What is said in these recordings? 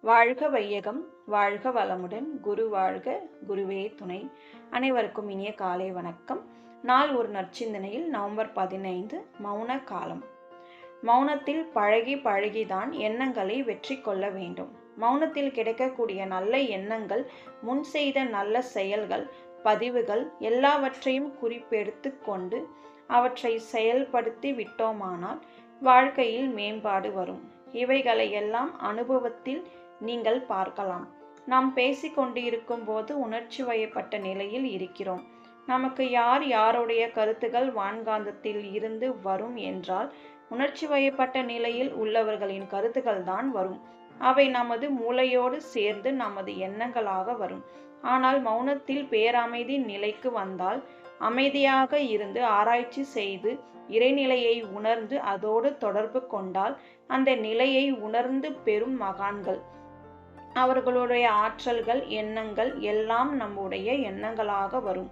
வாழ்க வையகம், வாழ்க வளமுடன். குரு வாழ்க, குருவே துணை. அனைவருக்கும் இனிய காலை வணக்கம். நாள் ஒரு நற்சிந்தனையில் நவம்பர் 15 மௌன காலம். மௌனத்தில் பழகி பழகிதான் எண்ணங்களை வெற்றி கொள்ள வேண்டும். மௌனத்தில் கிடைக்கக்கூடிய நல்ல எண்ணங்கள், முன் செய்த நல்ல செயல்கள், பதிவுகள் எல்லாவற்றையும் குறிப்பெடுத்து கொண்டு அவற்றை செயல்படுத்தி விட்டோமானால் வாழ்க்கையில் மேம்பாடு வரும். இவைகளை எல்லாம் அனுபவத்தில் நீங்கள் பார்க்கலாம். நாம் பேசிக்கொண்டிருக்கும் போது உணர்ச்சி வயப்பட்ட நிலையில் இருக்கிறோம். நமக்கு யாருடைய கருத்துகள் வான்காந்தத்தில் இருந்து வரும் என்றால் உணர்ச்சி வயப்பட்ட நிலையில் உள்ளவர்களின் கருத்துக்கள் தான் வரும். அவை நமது மூளையோடு சேர்ந்து நமது எண்ணங்களாக வரும். ஆனால் மௌனத்தில் பேரமைதி நிலைக்கு வந்தால், அமைதியாக இருந்து ஆராய்ச்சி செய்து இறைநிலையை உணர்ந்து அதோடு தொடர்பு கொண்டால், அந்த நிலையை உணர்ந்து பெறும் மகான்கள், அவர்களுடைய ஆற்றல்கள், எண்ணங்கள் எல்லாம் நம்முடைய எண்ணங்களாக வரும்.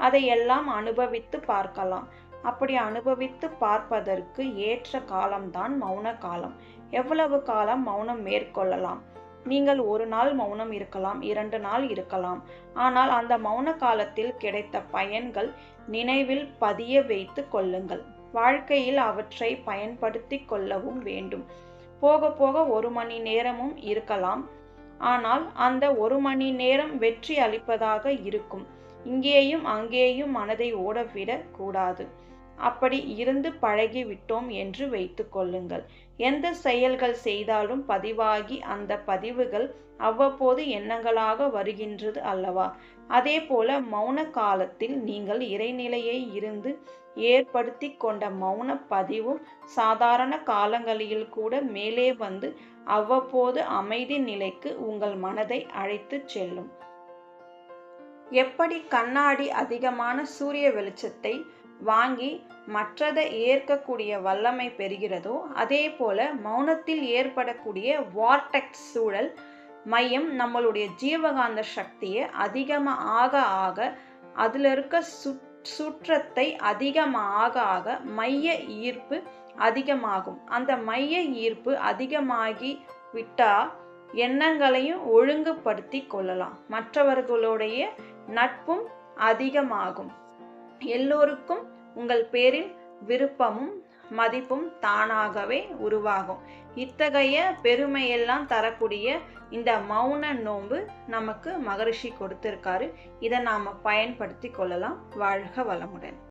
அதையெல்லாம் அனுபவித்து பார்க்கலாம். அப்படி அனுபவித்து பார்ப்பதற்கு ஏற்ற காலம்தான் மௌன காலம். எவ்வளவு காலம் மௌனம் மேற்கொள்ளலாம்? நீங்கள் ஒரு நாள் மௌனம் இருக்கலாம், 2 நாள் இருக்கலாம். ஆனால் அந்த மௌன காலத்தில் கிடைத்த பயன்கள் நினைவில் பதிய வைத்து கொள்ளுங்கள். வாழ்க்கையில் அவற்றை பயன்படுத்தி கொள்ளவும் வேண்டும். போக போக 1 மணி நேரமும் இருக்கலாம். ஆனால் அந்த 1 மணி நேரம் வெற்றி அளிப்பதாக இருக்கும். இங்கேயும் அங்கேயும் மனதை ஓடவிடக் கூடாது. அப்படி இருந்து பழகிவிட்டோம் என்று வைத்து கொள்ளுங்கள். எந்த செயல்கள் செய்தாலும் பதிவாகி அந்த பதிவுகள் அவ்வப்போது எண்ணங்களாக வருகின்றது அல்லவா? அதே போல மௌன காலத்தில் நீங்கள் இறைநிலையை இருந்து ஏற்படுத்தி கொண்ட மௌன பதிவும் சாதாரண காலங்களில் கூட மேலே வந்து அவ்வப்போது அமைதி நிலைக்கு உங்கள் மனதை அழைத்து செல்லும். எப்படி கண்ணாடி அதிகமான சூரிய வெளிச்சத்தை வாங்கி மற்றதை ஏற்கக்கூடிய வல்லமை பெறுகிறதோ, அதே போல மௌனத்தில் ஏற்படக்கூடிய வார்டெக்ஸ் சூழல் மையம் நம்மளுடைய ஜீவகாந்த சக்தியை அதிகமாக ஆக அதில் இருக்க சுற்றத்தை அதிகமாக ஆக மைய ஈர்ப்பு அதிகமாகும். அந்த மைய ஈர்ப்பு அதிகமாகி விட்டால் எண்ணங்களையும் ஒழுங்குபடுத்தி கொள்ளலாம். மற்றவர்களுடைய நட்பும் அதிகமாகும். எல்லோருக்கும் உங்கள் பேரில் விருப்பமும் மதிப்பும் தானாகவே உருவாகும். இத்தகைய பெருமையெல்லாம் தரக்கூடிய இந்த மௌன நோன்பு நமக்கு மகரிஷி கொடுத்திருக்காரு. இதை நாம் பயன்படுத்தி கொள்ளலாம். வாழ்க வளமுடன்.